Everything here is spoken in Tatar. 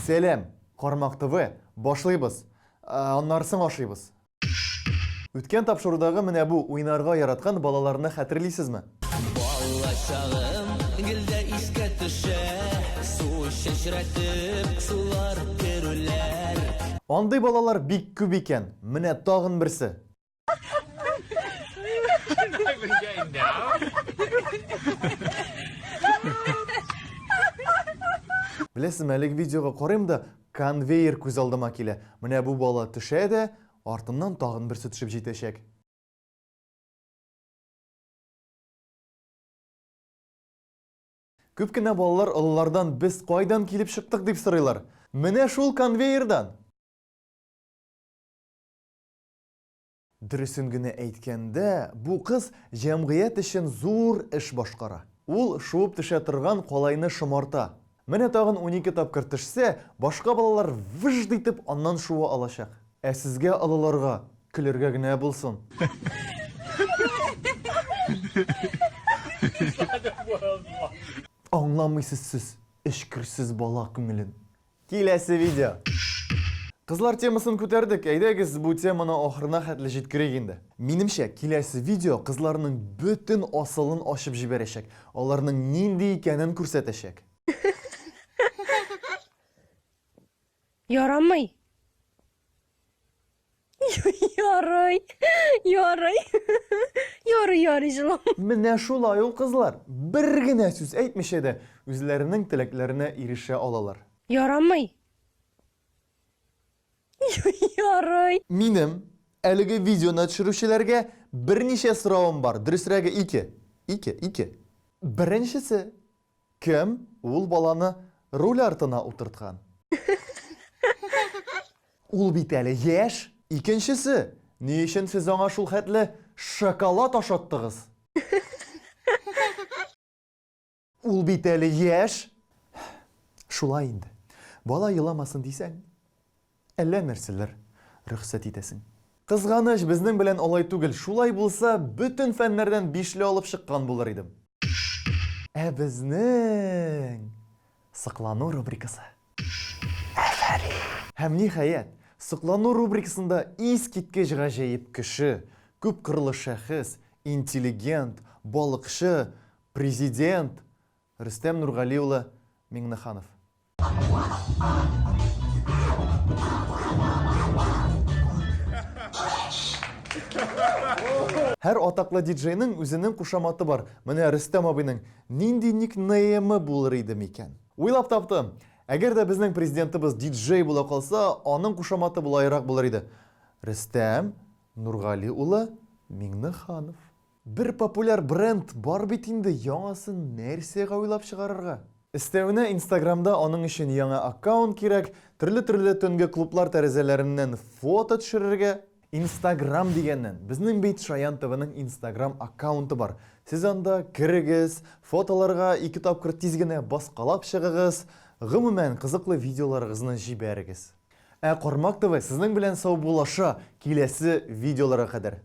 Сәлем, Кармак ТВ, башлыйбыз, аннарсын ашыйбыз. Үткен тапшырудағы менә бу уйнарга яраткан балаларны хәтерлисезме? Бала чагым гөлдә искә төшә, су чәчрәтеп сулар керүләр. Андый балалар бик күп икән, менә тагын берсе. Білесім, әлег видеоға қарайым да конвейер көз алдыма келе. Менә бу бала төшә дә, артыннан тагын берсе төшеп җитәчәк. Күп кенә балалар олылардан без кайдан килеп чыктык дип сорыйлар. Менә шул конвейердан. Дөресен генә әйткәндә, бу кыз җәмгыять өчен зур эш башкара. Ул шуып төшә торган калайны шомарта. Менә тагын 12 тапкыр төшсә, башка балалар выжд итеп аннан шуы алачак. Ә сезгә алаларга көләргә генә булсын. Аңламыйсыз сез, эшкерсез бала күңелен. Киләсе видео. Кызлар темасын күтәрдек, әйдәгез бу теманы ахырына хәтле җиткерик инде. Минемчә, киләсе видео кызларның бөтен асылын ачып җибәрәчәк. Аларның нинди икәнен күрсәтәчәк. Ярамый. Ярый. Ярый, җылым. Менә шулай ул кызлар, бер генә сүз әйтмичә дә үзләренең теләкләренә ирешә алалар. Ярамый. Ярый. Минем әлеге видеоны төшерүчеләргә берничә соравым бар. Дөресрәге 2. Беренчесе, кем ул баланы руль артына утырткан? Ул бит әле яшь. Икенчесе, ни өчен сез аңа шул хәтле шоколад ашаттыгыз? Ул бит әле яшь. Шулай инде. Бала еламасын дисәң, әллә нәрсәләр рөхсәт итәсең. Кызганыч, безнең белән алай түгел. Шулай булса, бөтен фәннәрдән 5ле алып чыккан булыр идем. Ә безнең сыклану рубрикасы. Афәрин. Һәм ниһаять, сыклану рубрикасында искиткеч гаҗәеп кеше, күп кырлы шәхес, интеллигент, балыкчы, президент Рөстәм Нургали улы Миңнеханов. Һәр атаклы диджейның үзенең кушаматы бар. Менә Рөстәм абыйның нинди никнеймы булыр иде микән? Уйлап таптым. Әгәр дә безнең президентыбыз диджей була калса, аның кушаматы булайрак булыр иде. Рөстәм Нургали улы Миңнеханов. Бер популяр бренд бар бит инде, яңасын нәрсәгә уйлап чыгарырга? Өстәвенә Инстаграмда аның өчен яңа аккаунт кирәк, төрле төнге клублар тәрәзәләреннән фото төшерергә. Инстаграм дигәннән, безнең бит Шаян ТВның Инстаграм аккаунты бар. Сез анда кирегез, фотоларга 2 тапкыр тиз генә баскалап чыгыгыз, гомумән кызыклы видеоларыгызны җибәрегез. Кармак ТВ сезнең белән сау булаша, киләсе видеоларга кадәр.